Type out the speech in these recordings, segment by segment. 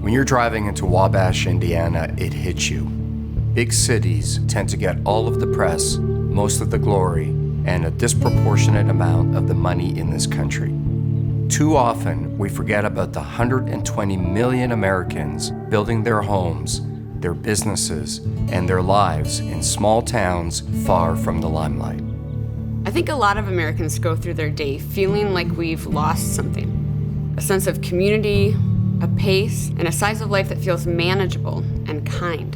When you're driving into Wabash, Indiana, it hits you. Big cities tend to get all of the press, most of the glory, and a disproportionate amount of the money in this country. Too often, we forget about the 120 million Americans building their homes, their businesses, and their lives in small towns far from the limelight. I think a lot of Americans go through their day feeling like we've lost something. A sense of community, a pace, and a size of life that feels manageable and kind.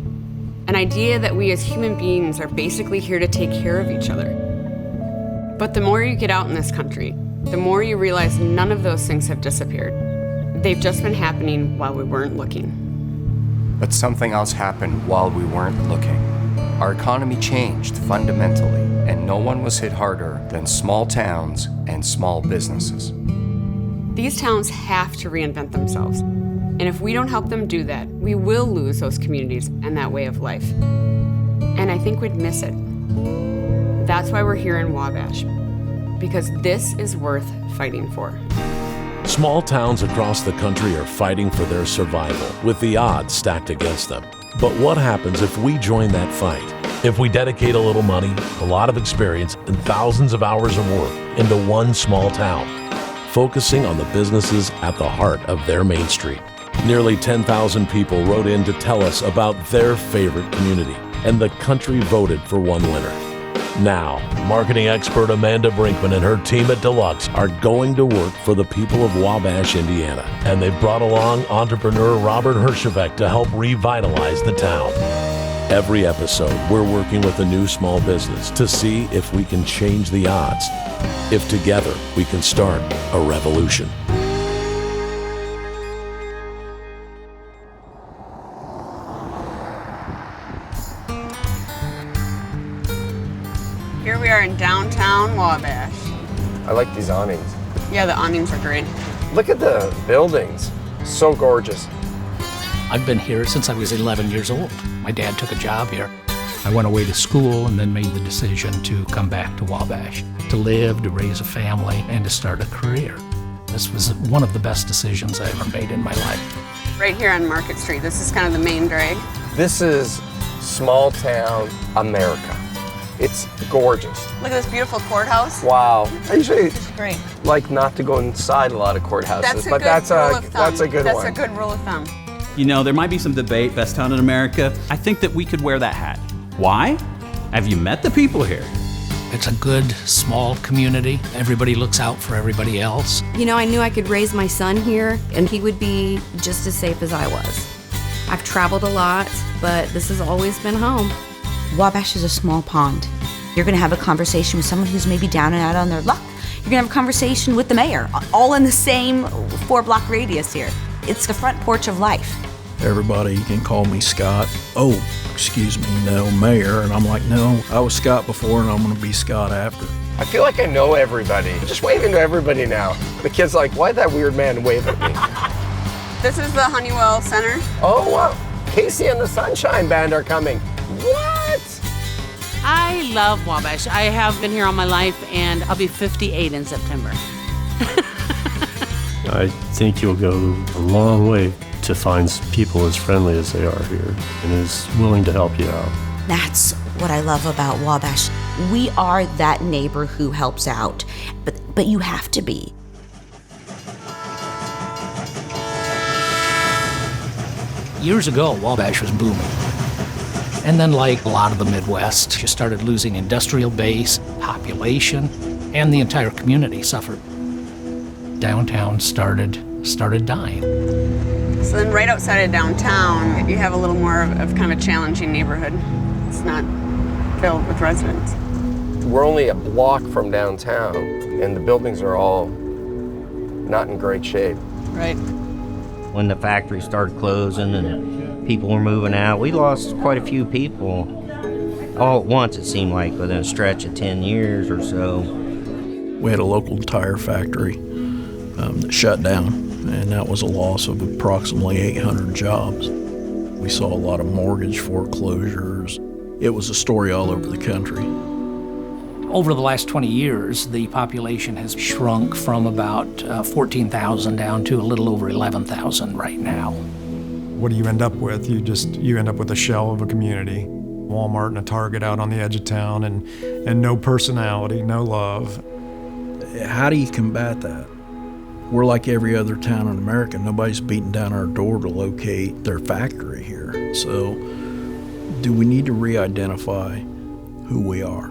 An idea that we as human beings are basically here to take care of each other. But the more you get out in this country, the more you realize none of those things have disappeared. They've just been happening while we weren't looking. But something else happened while we weren't looking. Our economy changed fundamentally, and no one was hit harder than small towns and small businesses. These towns have to reinvent themselves. And if we don't help them do that, we will lose those communities and that way of life. And I think we'd miss it. That's why we're here in Wabash, because this is worth fighting for. Small towns across the country are fighting for their survival, with the odds stacked against them. But what happens if we join that fight? If we dedicate a little money, a lot of experience, and thousands of hours of work into one small town, focusing on the businesses at the heart of their main street. Nearly 10,000 people wrote in to tell us about their favorite community, and the country voted for one winner. Now, marketing expert Amanda Brinkman and her team at Deluxe are going to work for the people of Wabash, Indiana, and they've brought along entrepreneur Robert Herjavec to help revitalize the town. Every episode, we're working with a new small business to see if we can change the odds, if together we can start a revolution. Here we are in downtown Wabash. I like these awnings. Yeah, the awnings are great. Look at the buildings. So gorgeous. I've been here since I was 11 years old. My dad took a job here. I went away to school and then made the decision to come back to Wabash, to live, to raise a family, and to start a career. This was one of the best decisions I ever made in my life. Right here on Market Street, this is kind of the main drag. This is small town America. It's gorgeous. Look at this beautiful courthouse. Wow. I usually Great. like not to go inside a lot of courthouses, That's a but good that's rule of thumb. that's a good one. That's a good rule of thumb. You know, there might be some debate, best town in America. I think that we could wear that hat. Why? Have you met the people here? It's a good, small community. Everybody looks out for everybody else. You know, I knew I could raise my son here, and he would be just as safe as I was. I've traveled a lot, but this has always been home. Wabash is a small pond. You're gonna have a conversation with someone who's maybe down and out on their luck. You're gonna have a conversation with the mayor, all in the same 4-block radius here. It's the front porch of life. Everybody can call me Scott. Oh, excuse me, no, Mayor. And I'm like, no, I was Scott before and I'm gonna be Scott after. I feel like I know everybody. Just waving to everybody now. The kid's like, why'd that weird man wave at me? This is the Honeywell Center. Oh, wow. Casey and the Sunshine Band are coming. What? I love Wabash. I have been here all my life, and I'll be 58 in September. I think you'll go a long way to find people as friendly as they are here and as willing to help you out. That's what I love about Wabash. We are that neighbor who helps out, but you have to be. Years ago, Wabash was booming. And then, like a lot of the Midwest, you started losing industrial base, population, and the entire community suffered. Downtown started dying. So then right outside of downtown, you have a little more of kind of a challenging neighborhood. It's not filled with residents. We're only a block from downtown, and the buildings are all not in great shape. Right. When the factory started closing and people were moving out, we lost quite a few people all at once, it seemed like, within a stretch of 10 years or so. We had a local tire factory that shut down, and that was a loss of approximately 800 jobs. We saw a lot of mortgage foreclosures. It was a story all over the country. Over the last 20 years, the population has shrunk from about 14,000 down to a little over 11,000 right now. what do you end up with? You end up with a shell of a community. Walmart and a Target out on the edge of town, and no personality, no love. How do you combat that? We're like every other town in America. Nobody's beating down our door to locate their factory here. So do we need to re-identify who we are?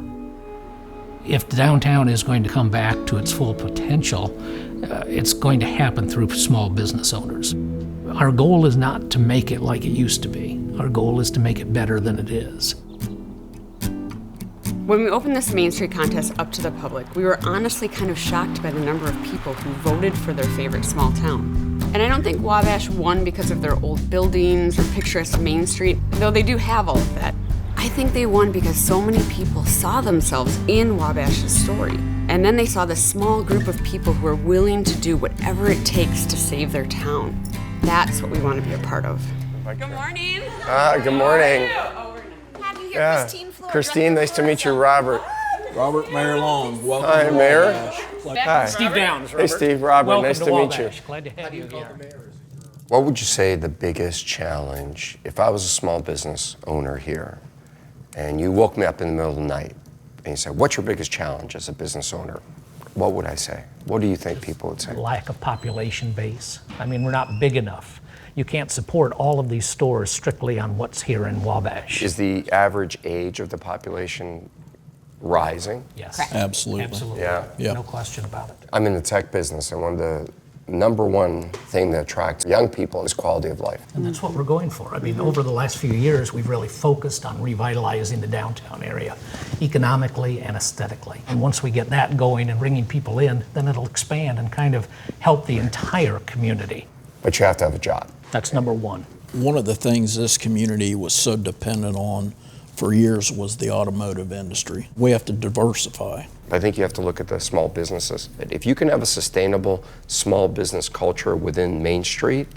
If downtown is going to come back to its full potential, it's going to happen through small business owners. Our goal is not to make it like it used to be. Our goal is to make it better than it is. When we opened this Main Street contest up to the public, we were honestly kind of shocked by the number of people who voted for their favorite small town. And I don't think Wabash won because of their old buildings or picturesque Main Street, though they do have all of that. I think they won because so many people saw themselves in Wabash's story. And then they saw this small group of people who are willing to do whatever it takes to save their town. That's what we want to be a part of. Good morning. Good morning. Have you here, Yeah. Christine Flohr? Christine, nice to meet you, Robert. Robert Mayor Long, welcome Hi, to Mayor. Wabash. Hi. Steve Downs, Hey, Robert. Steve, Robert, Welcome nice to meet you. Wabash. Glad to have you here. What would you say the biggest challenge, if I was a small business owner here, and you woke me up in the middle of the night, and you said, what's your biggest challenge as a business owner? What would I say? What do you think people would say? Lack of population base. I mean, we're not big enough. You can't support all of these stores strictly on what's here in Wabash. Is the average age of the population rising? Yes. Absolutely. Absolutely. Yeah. Yeah. No question about it. I'm in the tech business, and one of the number one thing that attracts young people is quality of life. And that's what we're going for. I mean, over the last few years, we've really focused on revitalizing the downtown area, economically and aesthetically. And once we get that going and bringing people in, then it'll expand and kind of help the entire community. But you have to have a job. That's number one. One of the things this community was so dependent on for years was the automotive industry. We have to diversify. I think you have to look at the small businesses. If you can have a sustainable small business culture within Main Street,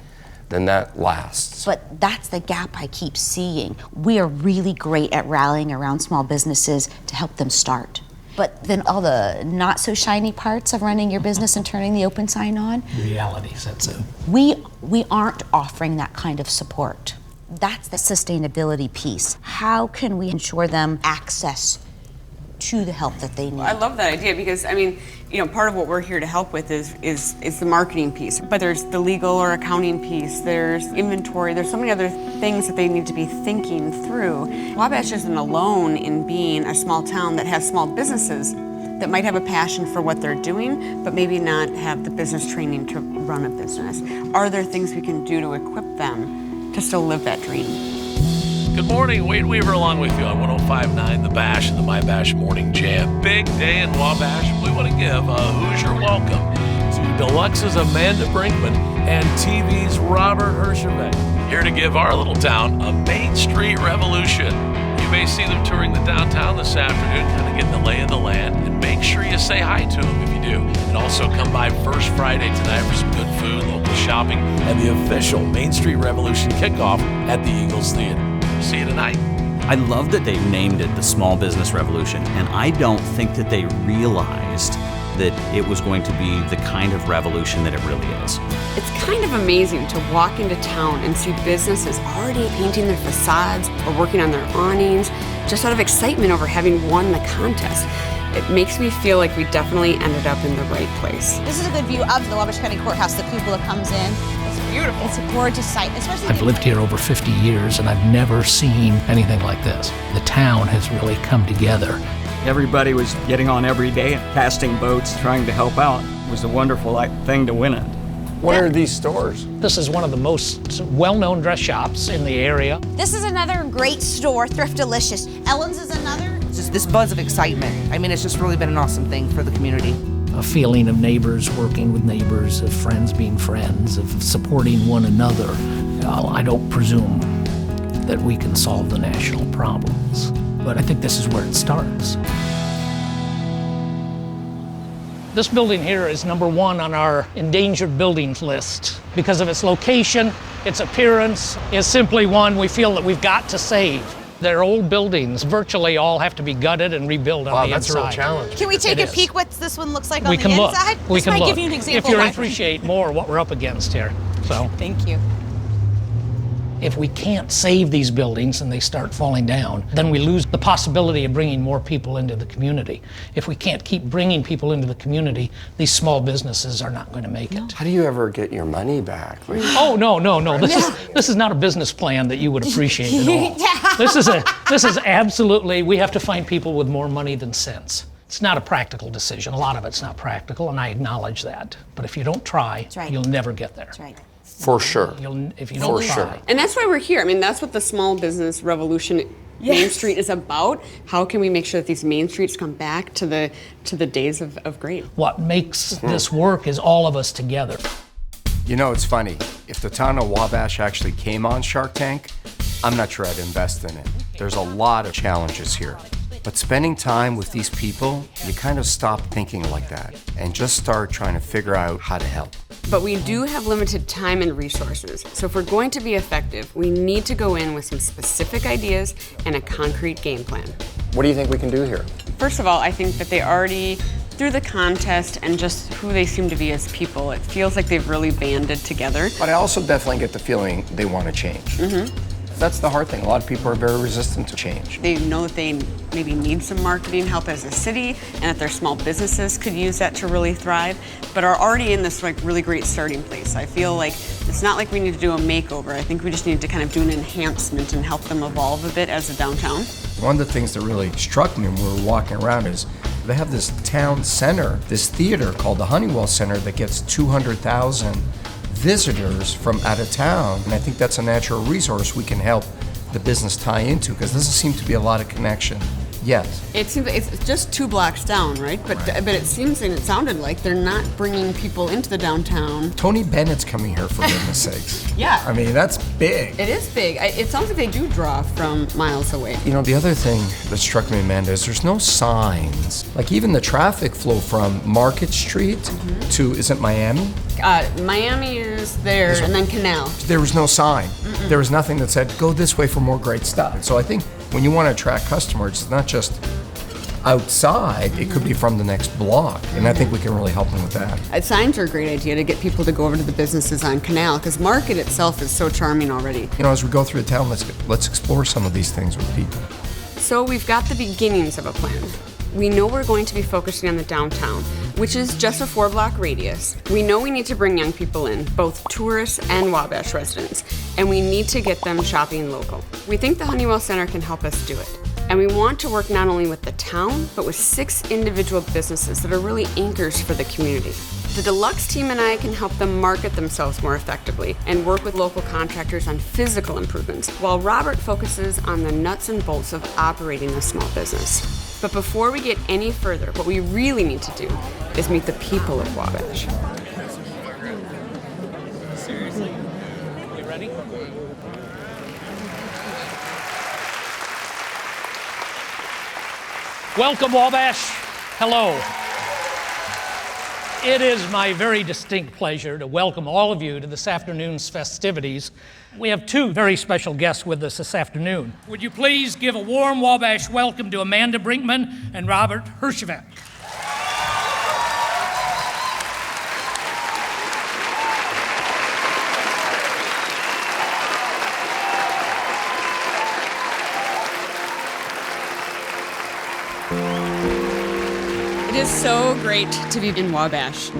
then that lasts. But that's the gap I keep seeing. We are really great at rallying around small businesses to help them start. But then all the not so shiny parts of running your business and turning the open sign on, Reality sets in. we aren't offering that kind of support. That's the sustainability piece. How can we ensure them access to the help that they need? I love that idea because, I mean, you know, part of what we're here to help with is the marketing piece. But there's the legal or accounting piece, there's inventory, there's so many other things that they need to be thinking through. Wabash isn't alone in being a small town that has small businesses that might have a passion for what they're doing, but maybe not have the business training to run a business. Are there things we can do to equip them to still live that dream? Good morning, Wade Weaver along with you on 105.9 The Bash and the My Bash Morning Jam. Big day in Wabash. We want to give a Hoosier welcome to Deluxe's Amanda Brinkman and TV's Robert Herjavec, here to give our little town a Main Street revolution. You may see them touring the downtown this afternoon, kind of getting the lay of the land, and make sure you say hi to them if you do. And also come by First Friday tonight for some good food, local shopping, and the official Main Street Revolution kickoff at the Eagles Theater. See you tonight. I love that they named it the Small Business Revolution, and I don't think that they realized that it was going to be the kind of revolution that it really is. It's kind of amazing to walk into town and see businesses already painting their facades or working on their awnings, just out of excitement over having won the contest. It makes me feel like we definitely ended up in the right place. This is a good view of the Wabash County Courthouse. The cupola comes in. It's beautiful. It's a gorgeous sight, especially. I've lived here over 50 years and I've never seen anything like this. The town has really come together. Everybody was getting on every day and casting boats, trying to help out. It was a wonderful thing to win it. What are these stores? This is one of the most well-known dress shops in the area. This is another great store, Thriftalicious. Ellen's is another. Just this buzz of excitement. I mean, it's just really been an awesome thing for the community. A feeling of neighbors working with neighbors, of friends being friends, of supporting one another. I don't presume that we can solve the national problems, but I think this is where it starts. This building here is number one on our endangered buildings list because of its location, its appearance is simply one we feel that we've got to save. They're old buildings, virtually all have to be gutted and rebuilt on the inside. Wow, that's a real challenge. Can we take It a is. peek what this one looks like on We the can look. inside? We This can might look. give you an example. If you why- appreciate more what we're up against here. So Thank you. If we can't save these buildings and they start falling down, then we lose the possibility of bringing more people into the community. If we can't keep bringing people into the community, these small businesses are not going to make it. How do you ever get your money back? Oh, no. This is not a business plan that you would appreciate at all. This is absolutely, we have to find people with more money than sense. It's not a practical decision. A lot of it's not practical, and I acknowledge that. But if you don't try, you'll never get there. That's right. For sure. If you don't try. Sure. And that's why we're here. I mean, that's what the small business revolution Main Street is about. How can we make sure that these main streets come back to the days of great? What makes this work is all of us together. You know, it's funny. If the town of Wabash actually came on Shark Tank, I'm not sure I'd invest in it. There's a lot of challenges here. But spending time with these people, you kind of stop thinking like that and just start trying to figure out how to help. But we do have limited time and resources. So if we're going to be effective, we need to go in with some specific ideas and a concrete game plan. What do you think we can do here? First of all, I think that they already, through the contest and just who they seem to be as people, it feels like they've really banded together. But I also definitely get the feeling they want to change. That's the hard thing. A lot of people are very resistant to change. They know that they maybe need some marketing help as a city and that their small businesses could use that to really thrive, but are already in this really great starting place. I feel like it's not like we need to do a makeover. I think we just need to kind of do an enhancement and help them evolve a bit as a downtown. One of the things that really struck me when we were walking around is they have this town center, this theater called the Honeywell Center that gets 200,000 visitors from out of town, and I think that's a natural resource we can help the business tie into, because there doesn't seem to be a lot of connection yet. It seems like it's just 2 blocks down, right? But it seems and it sounded like they're not bringing people into the downtown. Tony Bennett's coming here, for goodness sakes. Yeah. I mean, that's big. It is big. It sounds like they do draw from miles away. You know, the other thing that struck me, Amanda, is there's no signs. Like even the traffic flow from Market Street to, is it Miami? Miami is there, and then Canal. There was no sign. There was nothing that said, go this way for more great stuff. So I think when you want to attract customers, it's not just outside, it could be from the next block. And I think we can really help them with that. Signs are a great idea to get people to go over to the businesses on Canal, because Market itself is so charming already. You know, as we go through the town, let's explore some of these things with people. So we've got the beginnings of a plan. We know we're going to be focusing on the downtown, which is just a 4-block radius. We know we need to bring young people in, both tourists and Wabash residents, and we need to get them shopping local. We think the Honeywell Center can help us do it. And we want to work not only with the town, but with 6 individual businesses that are really anchors for the community. The Deluxe team and I can help them market themselves more effectively and work with local contractors on physical improvements, while Robert focuses on the nuts and bolts of operating a small business. But before we get any further, what we really need to do is meet the people of Wabash. Seriously? You ready? Welcome, Wabash. Hello. It is my very distinct pleasure to welcome all of you to this afternoon's festivities. We have 2 very special guests with us this afternoon. Would you please give a warm Wabash welcome to Amanda Brinkman and Robert Herjavec. It is so great to be in Wabash.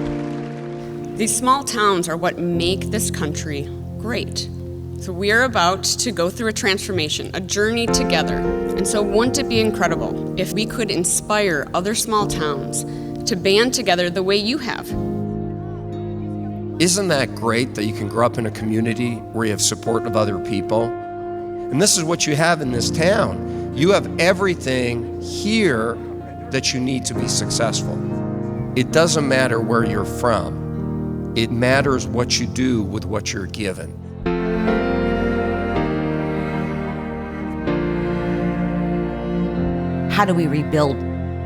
These small towns are what make this country great. So we are about to go through a transformation, a journey together. And so wouldn't it be incredible if we could inspire other small towns to band together the way you have? Isn't that great that you can grow up in a community where you have support of other people? And this is what you have in this town. You have everything here that you need to be successful. It doesn't matter where you're from. It matters what you do with what you're given. How do we rebuild?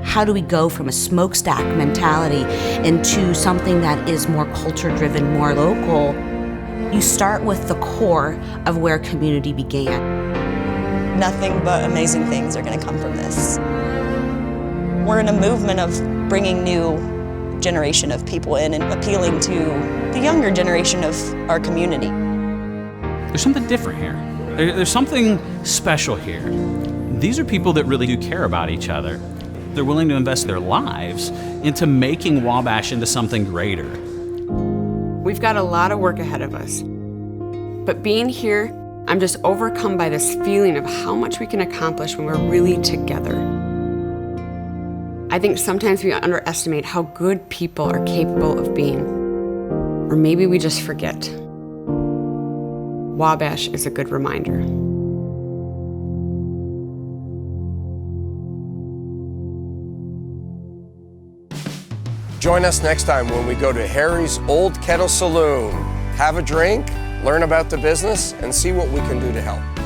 How do we go from a smokestack mentality into something that is more culture-driven, more local? You start with the core of where community began. Nothing but amazing things are going to come from this. We're in a movement of bringing new generation of people in and appealing to the younger generation of our community. There's something different here. There's something special here. These are people that really do care about each other. They're willing to invest their lives into making Wabash into something greater. We've got a lot of work ahead of us. But being here, I'm just overcome by this feeling of how much we can accomplish when we're really together. I think sometimes we underestimate how good people are capable of being. Or maybe we just forget. Wabash is a good reminder. Join us next time when we go to Harry's Old Kettle Saloon. Have a drink, learn about the business, and see what we can do to help.